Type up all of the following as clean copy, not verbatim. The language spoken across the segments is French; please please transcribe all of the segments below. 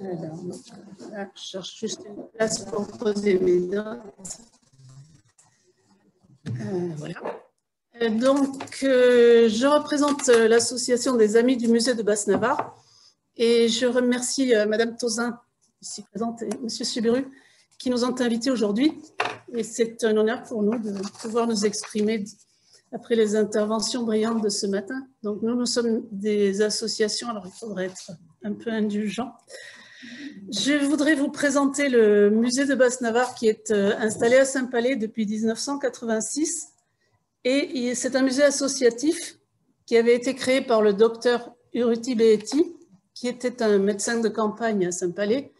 Alors, là, je cherche juste une place pour poser mes notes. Voilà. Je représente l'association des Amis du Musée de Basse-Navarre et je remercie Madame Tauzin, ici présente, et Monsieur Subéru, qui nous ont invités aujourd'hui. Et c'est un honneur pour nous de pouvoir nous exprimer après les interventions brillantes de ce matin. Donc, nous sommes des associations, alors il faudrait être un peu indulgent. Je voudrais vous présenter le musée de Basse-Navarre qui est installé à Saint-Palais depuis 1986. Et c'est un musée associatif qui avait été créé par le docteur Uruti Behetti, qui était un médecin de campagne à Saint-Palais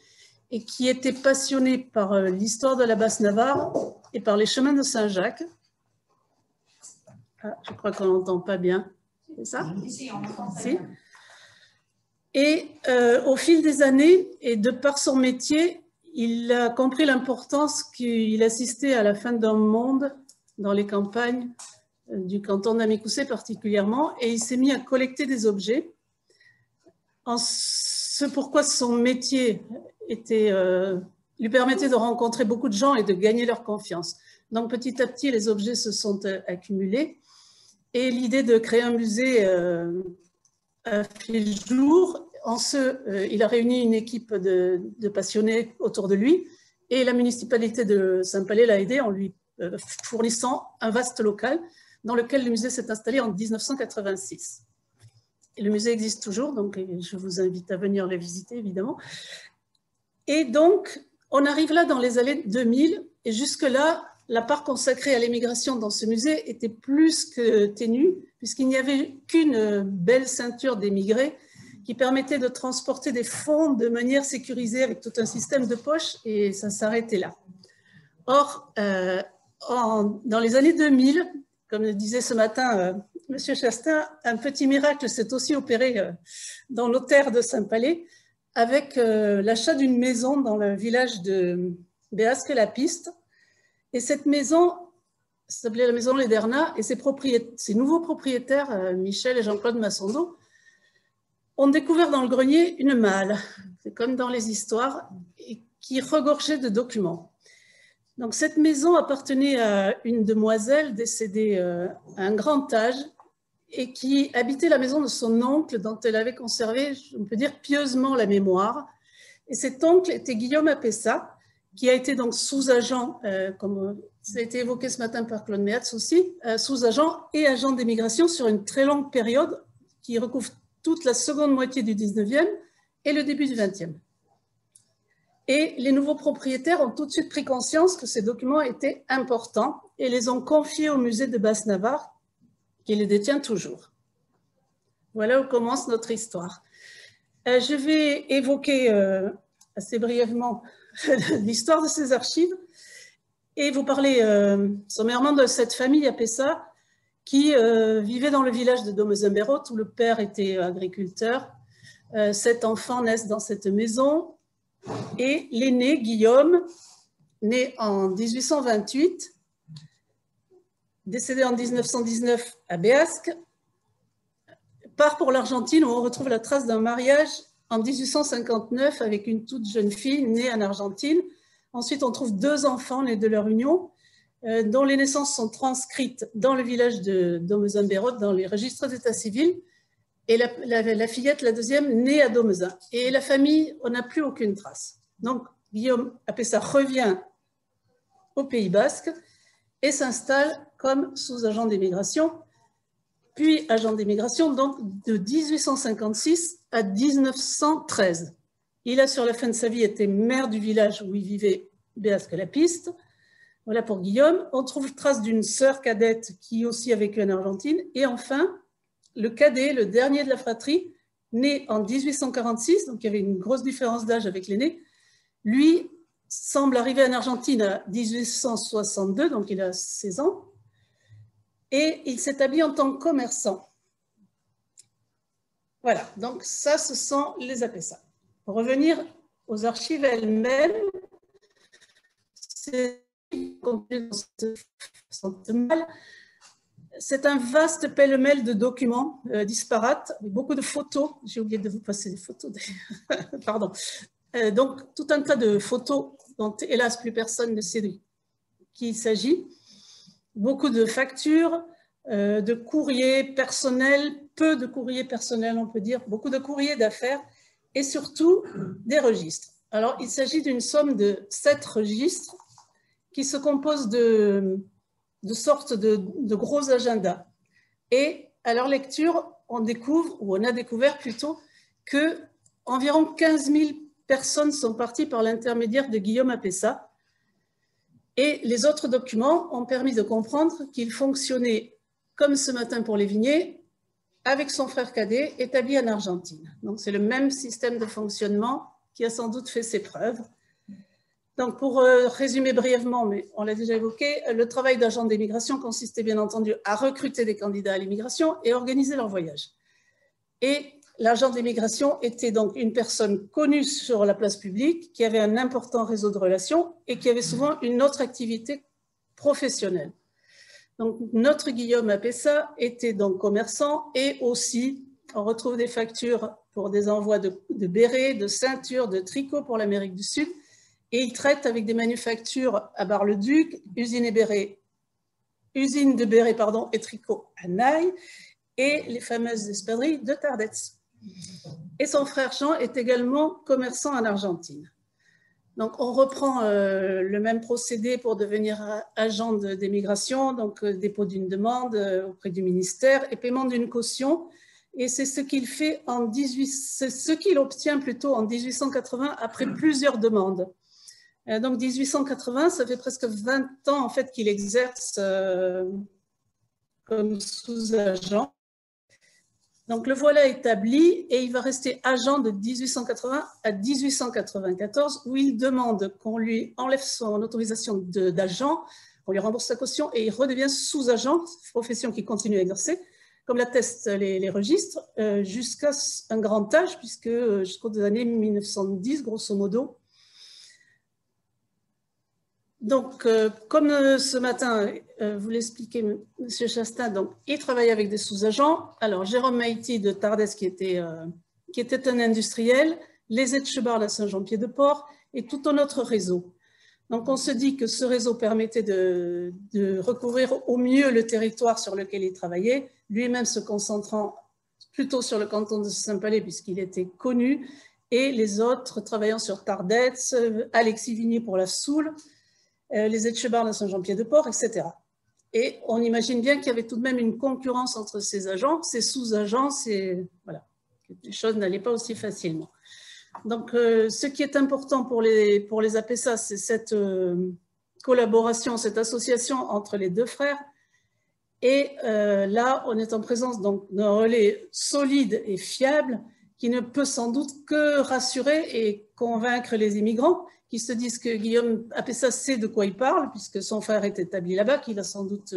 et qui était passionné par l'histoire de la Basse-Navarre et par les chemins de Saint-Jacques. Ah, je crois qu'on n'entend pas bien, c'est ça? Si, on entend ça. Si. Et au fil des années, et de par son métier, il a compris l'importance qu'il assistait à la fin d'un monde dans les campagnes du canton d'Amicoussé particulièrement, et il s'est mis à collecter des objets. Ce pourquoi son métier lui permettait de rencontrer beaucoup de gens et de gagner leur confiance. Donc petit à petit, les objets se sont accumulés, et l'idée de créer un musée a fait jour. Il a réuni une équipe de passionnés autour de lui, et la municipalité de Saint-Palais l'a aidé en lui fournissant un vaste local dans lequel le musée s'est installé en 1986. Et le musée existe toujours, donc je vous invite à venir le visiter, évidemment. Et donc, on arrive là dans les années 2000, et jusque-là, la part consacrée à l'émigration dans ce musée était plus que ténue, puisqu'il n'y avait qu'une belle ceinture d'émigrés qui permettait de transporter des fonds de manière sécurisée avec tout un système de poches, et ça s'arrêtait là. Or, dans les années 2000, comme le disait ce matin M. Chastain, un petit miracle s'est aussi opéré dans nos terres de Saint-Palais avec l'achat d'une maison dans le village de Béasque-la-Piste. Et cette maison s'appelait la maison Lédernat, et ses nouveaux propriétaires, Michel et Jean-Claude Massondo, ont découvert dans le grenier une malle, c'est comme dans les histoires, qui regorgeait de documents. Donc, cette maison appartenait à une demoiselle décédée à un grand âge et qui habitait la maison de son oncle dont elle avait conservé, on peut dire, pieusement la mémoire. Et cet oncle était Guillaume Apessa, qui a été donc sous-agent, comme ça a été évoqué ce matin par Claude Méatz aussi, sous-agent et agent d'émigration sur une très longue période qui recouvre toute la seconde moitié du 19e et le début du 20e. Et les nouveaux propriétaires ont tout de suite pris conscience que ces documents étaient importants et les ont confiés au musée de Basse-Navarre, qui les détient toujours. Voilà où commence notre histoire. Je vais évoquer assez brièvement l'histoire de ces archives et vous parler sommairement de cette famille Apessa qui vivait dans le village de Domezin-Beyroth où le père était agriculteur. 7 enfants naissent dans cette maison. Et l'aîné, Guillaume, né en 1828, décédé en 1919 à Béasque, part pour l'Argentine où on retrouve la trace d'un mariage en 1859 avec une toute jeune fille née en Argentine. Ensuite, on trouve 2 enfants nés de leur union, dont les naissances sont transcrites dans le village de Domezin-Beyroth, dans les registres d'état civil. Et la fillette, la deuxième, née à Domezin. Et la famille, on n'a plus aucune trace. Donc, Guillaume Apessa revient au Pays Basque et s'installe comme sous-agent d'émigration, puis agent d'émigration, donc de 1856 à 1913. Il a, sur la fin de sa vie, été maire du village où il vivait, Béasque-la-Piste. Voilà pour Guillaume. On trouve trace d'une sœur cadette qui aussi a vécu en Argentine. Et enfin, le cadet, le dernier de la fratrie, né en 1846, donc il y avait une grosse différence d'âge avec l'aîné, lui semble arriver en Argentine à 1862, donc il a 16 ans, et il s'établit en tant que commerçant. Voilà, donc ça, ce sont les Apessa. Pour revenir aux archives elles-mêmes, c'est un vaste pêle-mêle de documents disparates, avec beaucoup de photos. J'ai oublié de vous passer les photos. Pardon. Donc, tout un tas de photos dont, hélas, plus personne ne sait de qui il s'agit. Beaucoup de factures, de courriers personnels, peu de courriers personnels, on peut dire, beaucoup de courriers d'affaires et surtout des registres. Alors, il s'agit d'une somme de 7 registres qui se composent de sortes de gros agendas. Et à leur lecture, on découvre, ou on a découvert plutôt, que environ 15 000 personnes sont parties par l'intermédiaire de Guillaume Apessa. Et les autres documents ont permis de comprendre qu'il fonctionnait comme ce matin pour les Vignées, avec son frère cadet établi en Argentine. Donc c'est le même système de fonctionnement qui a sans doute fait ses preuves. Donc pour résumer brièvement, mais on l'a déjà évoqué, le travail d'agent d'immigration consistait bien entendu à recruter des candidats à l'immigration et organiser leur voyage. Et l'agent d'immigration était donc une personne connue sur la place publique, qui avait un important réseau de relations et qui avait souvent une autre activité professionnelle. Donc, notre Guillaume Apessa était donc commerçant et aussi, on retrouve des factures pour des envois de bérets, de ceintures, de tricots pour l'Amérique du Sud. Et il traite avec des manufactures à Bar-le-Duc, usine de bérets et tricots à Naï et les fameuses espadrilles de Tardets. Et son frère Jean est également commerçant en Argentine. Donc, on reprend le même procédé pour devenir agent d'émigration, donc dépôt d'une demande auprès du ministère et paiement d'une caution. Et c'est ce qu'il fait c'est ce qu'il obtient plutôt en 1880 après plusieurs demandes. Donc, 1880, ça fait presque 20 ans en fait qu'il exerce comme sous-agent. Donc, le voilà établi et il va rester agent de 1880 à 1894 où il demande qu'on lui enlève son autorisation d'agent, qu'on lui rembourse sa caution et il redevient sous-agent, profession qu'il continue à exercer, comme l'attestent les registres, jusqu'à un grand âge, puisque jusqu'aux années 1910, grosso modo. Donc, comme ce matin, vous l'expliquez, M. Chastain, donc, il travaille avec des sous-agents. Alors, Jérôme Maïti de Tardès, qui était un industriel, les Etchebars à Saint-Jean-Pied-de-Port et tout un autre réseau. Donc, on se dit que ce réseau permettait de recouvrir au mieux le territoire sur lequel il travaillait, lui-même se concentrant plutôt sur le canton de Saint-Palais, puisqu'il était connu, et les autres travaillant sur Tardets, Alexis Vigny pour la Soule, les Etchebars à Saint-Jean-Pied-de-Port, etc. Et on imagine bien qu'il y avait tout de même une concurrence entre ces agents, ces sous-agents, voilà, que les choses n'allaient pas aussi facilement. Donc, ce qui est important pour les Apessa, c'est cette collaboration, cette association entre les deux frères. Et là, on est en présence d'un relais solide et fiable qui ne peut sans doute que rassurer et convaincre les immigrants qui se disent que Guillaume Apessa sait de quoi il parle, puisque son frère est établi là-bas, qu'il a sans doute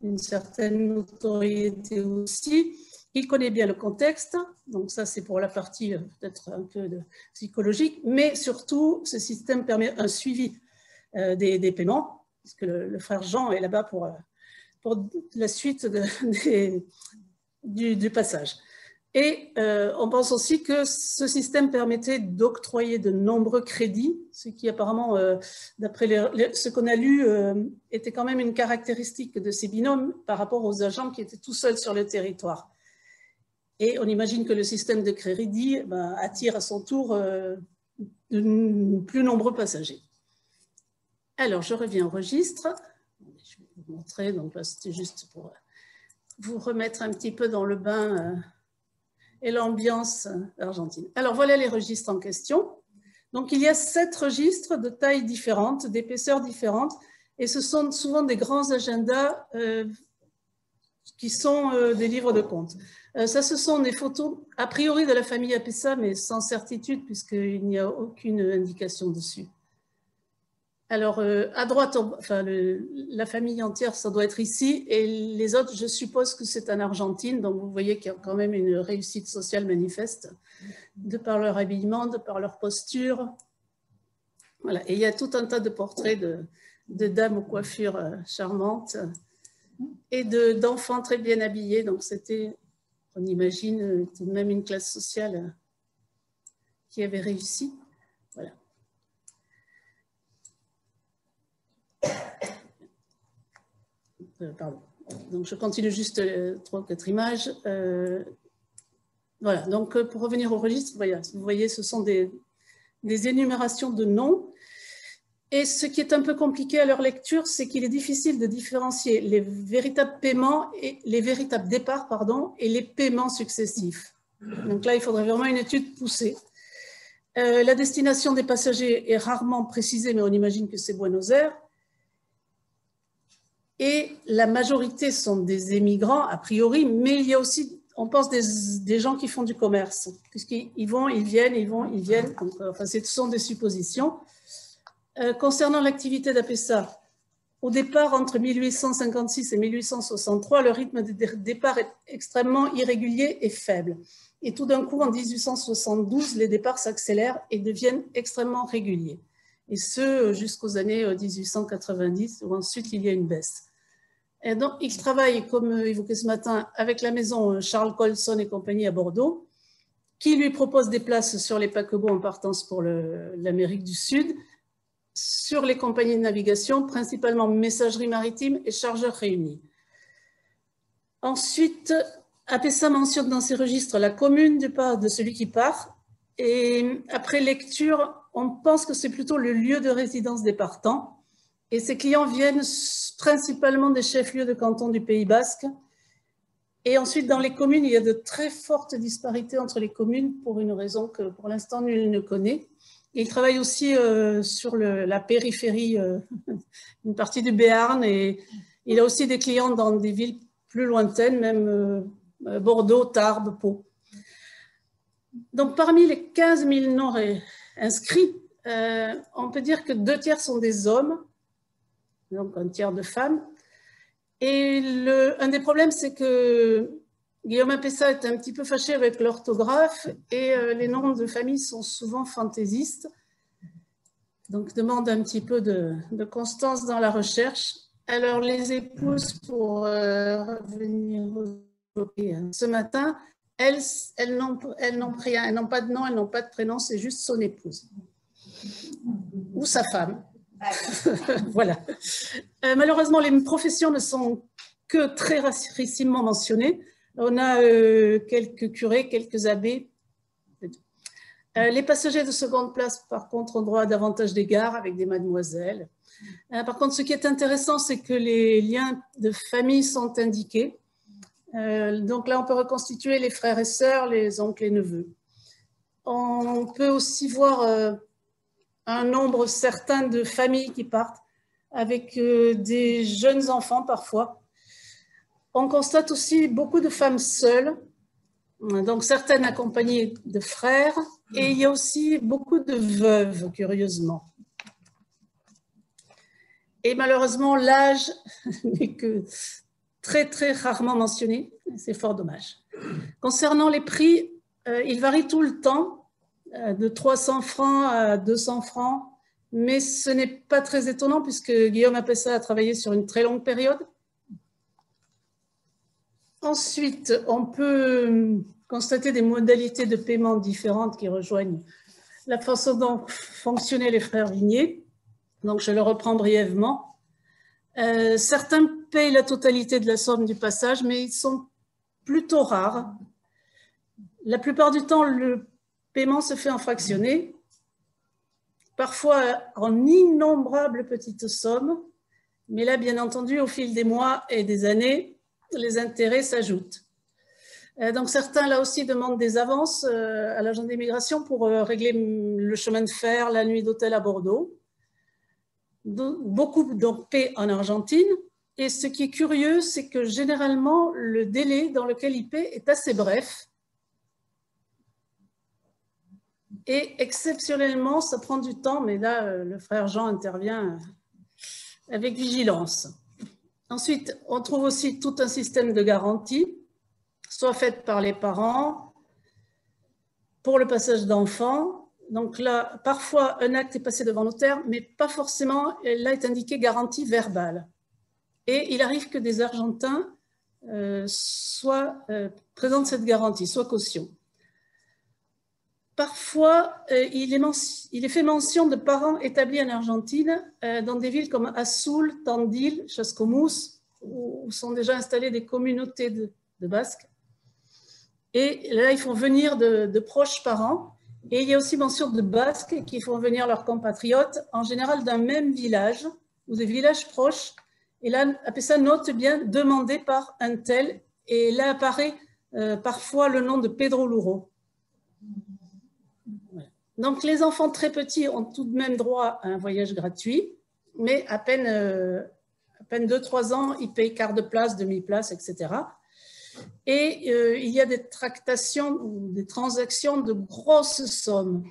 une certaine notoriété aussi. Il connaît bien le contexte, donc ça c'est pour la partie peut-être un peu psychologique, mais surtout ce système permet un suivi des paiements, puisque le frère Jean est là-bas pour la suite du passage. Et on pense aussi que ce système permettait d'octroyer de nombreux crédits, ce qui apparemment, d'après ce qu'on a lu, était quand même une caractéristique de ces binômes par rapport aux agents qui étaient tout seuls sur le territoire. Et on imagine que le système de crédit attire à son tour de plus nombreux passagers. Alors, je reviens au registre. Je vais vous montrer, donc là, c'était juste pour vous remettre un petit peu dans le bain et l'ambiance argentine. Alors, voilà les registres en question. Donc, il y a 7 registres de tailles différentes, d'épaisseurs différentes, et ce sont souvent des grands agendas qui sont des livres de comptes. Ça, ce sont des photos, a priori, de la famille Apessa, mais sans certitude, puisqu'il n'y a aucune indication dessus. Alors, à droite, enfin, la famille entière, ça doit être ici, et les autres, je suppose que c'est en Argentine, donc vous voyez qu'il y a quand même une réussite sociale manifeste, de par leur habillement, de par leur posture. Voilà, et il y a tout un tas de portraits de dames aux coiffures charmantes et d'enfants très bien habillés, donc c'était, on imagine, tout de même une classe sociale qui avait réussi. Voilà. Pardon. Donc, je continue juste 3 ou 4 images. Voilà, donc pour revenir au registre, vous voyez, ce sont des énumérations de noms. Et ce qui est un peu compliqué à leur lecture, c'est qu'il est difficile de différencier les véritables paiements et les véritables départs, et les paiements successifs. Donc là, il faudrait vraiment une étude poussée. La destination des passagers est rarement précisée, mais on imagine que c'est Buenos Aires. Et la majorité sont des émigrants, a priori, mais il y a aussi, on pense, des gens qui font du commerce, puisqu'ils vont, ils viennent, ils vont, ils viennent. Donc, enfin, ce sont des suppositions. Concernant l'activité d'APESA, au départ, entre 1856 et 1863, le rythme de départ est extrêmement irrégulier et faible. Et tout d'un coup, en 1872, les départs s'accélèrent et deviennent extrêmement réguliers. Et ce, jusqu'aux années 1890, où ensuite il y a une baisse. Et donc, il travaille, comme évoqué ce matin, avec la maison Charles Colson et compagnie à Bordeaux, qui lui propose des places sur les paquebots en partance pour l'Amérique du Sud, sur les compagnies de navigation, principalement messagerie maritime et chargeurs réunis. Ensuite, APESA mentionne dans ses registres la commune du part de celui qui part. Et après lecture, on pense que c'est plutôt le lieu de résidence des partants. Et ces clients viennent principalement des chefs-lieux de canton du Pays Basque. Et ensuite, dans les communes, il y a de très fortes disparités entre les communes pour une raison que pour l'instant nul ne connaît. Il travaille aussi sur la périphérie, une partie du Béarn, et il a aussi des clients dans des villes plus lointaines, même Bordeaux, Tarbes, Pau. Donc, parmi les 15 000 noms inscrits, on peut dire que 2 tiers sont des hommes, donc 1 tiers de femmes. Et un des problèmes, c'est que Guillaume APESA est un petit peu fâché avec l'orthographe et les noms de famille sont souvent fantaisistes. Donc, demande un petit peu de constance dans la recherche. Alors, les épouses, pour revenir ce matin, elles n'ont rien, elles n'ont pas de nom, elles n'ont pas de prénom, c'est juste son épouse ou sa femme. Voilà. Malheureusement, les professions ne sont que très rarement mentionnées. On a quelques curés, quelques abbés. Les passagers de seconde place, par contre, ont droit à davantage d'égards avec des mademoiselles. Par contre, ce qui est intéressant, c'est que les liens de famille sont indiqués. Donc là, on peut reconstituer les frères et sœurs, les oncles et neveux. On peut aussi voir un nombre certain de familles qui partent avec des jeunes enfants parfois. On constate aussi beaucoup de femmes seules, donc certaines accompagnées de frères, et il y a aussi beaucoup de veuves, curieusement. Et malheureusement, l'âge n'est que très, très rarement mentionné. C'est fort dommage. Concernant les prix, ils varient tout le temps, de 300 francs à 200 francs, mais ce n'est pas très étonnant puisque Guillaume APESA a travaillé sur une très longue période. Ensuite, on peut constater des modalités de paiement différentes qui rejoignent la façon dont fonctionnaient les frères Vignier. Donc, je le reprends brièvement. Certains payent la totalité de la somme du passage, mais ils sont plutôt rares. La plupart du temps, le paiement se fait en fractionné, parfois en innombrables petites sommes, mais là, bien entendu, au fil des mois et des années, les intérêts s'ajoutent. Donc certains, là aussi, demandent des avances à l'agent d'immigration pour régler le chemin de fer, la nuit d'hôtel à Bordeaux. Beaucoup donc paient en Argentine. Et ce qui est curieux, c'est que généralement, le délai dans lequel ils paient est assez bref. Et exceptionnellement, ça prend du temps, mais là, le frère Jean intervient avec vigilance. Ensuite, on trouve aussi tout un système de garantie, soit fait par les parents, pour le passage d'enfants. Donc là, parfois, un acte est passé devant notaire, mais pas forcément. Là est indiqué garantie verbale. Et il arrive que des Argentins présentent cette garantie, soit caution. Parfois, il est fait mention de parents établis en Argentine, dans des villes comme Azul, Tandil, Chascomús, où sont déjà installées des communautés de Basques. Et là, ils font venir de proches parents. Et il y a aussi mention de Basques qui font venir leurs compatriotes, en général d'un même village, ou des villages proches. Et là, après ça, note bien, demandé par un tel. Et là apparaît parfois le nom de Pedro Luro. Donc, les enfants très petits ont tout de même droit à un voyage gratuit, mais à peine 2-3 ans, ils payent quart de place, demi-place, etc. Et il y a des tractations ou des transactions de grosses sommes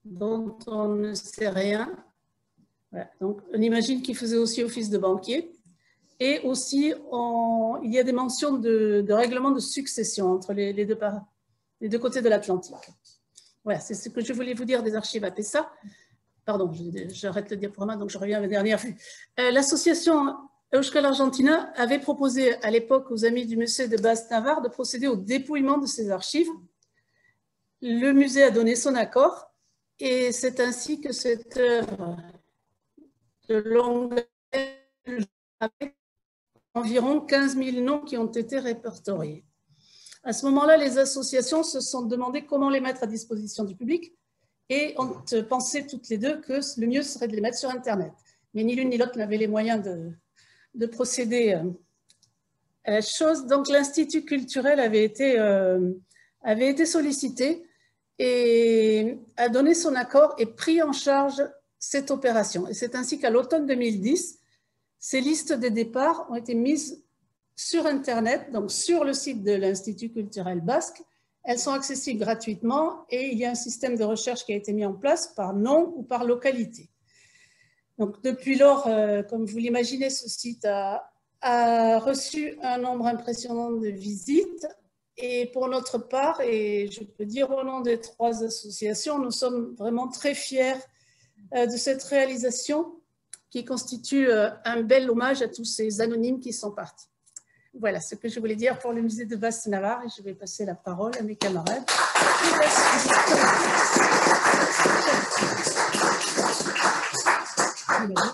dont on ne sait rien. Voilà. Donc, on imagine qu'il faisait aussi office de banquier. Et aussi, il y a des mentions de règlement de succession entre les deux côtés de l'Atlantique. Voilà, c'est ce que je voulais vous dire des archives APESA. Pardon, j'arrête le diaporama, donc je reviens à ma dernière vue. L'association Euskal Argentina avait proposé à l'époque aux amis du musée de Basse-Navarre de procéder au dépouillement de ces archives. Le musée a donné son accord et c'est ainsi que cette œuvre de longue avec environ 15 000 noms qui ont été répertoriés. À ce moment-là, les associations se sont demandé comment les mettre à disposition du public et ont pensé toutes les deux que le mieux serait de les mettre sur Internet. Mais ni l'une ni l'autre n'avait les moyens de procéder à la chose. Donc, l'Institut culturel avait été sollicité et a donné son accord et pris en charge cette opération. Et c'est ainsi qu'à l'automne 2010, ces listes de départ ont été mises sur Internet, donc sur le site de l'Institut culturel basque. Elles sont accessibles gratuitement et il y a un système de recherche qui a été mis en place par nom ou par localité. Donc, depuis lors, comme vous l'imaginez, ce site a reçu un nombre impressionnant de visites. Et pour notre part, et je peux dire au nom des 3 associations, nous sommes vraiment très fiers de cette réalisation qui constitue un bel hommage à tous ces anonymes qui sont partis. Voilà ce que je voulais dire pour le musée de Basse-Navarre et je vais passer la parole à mes camarades. Merci.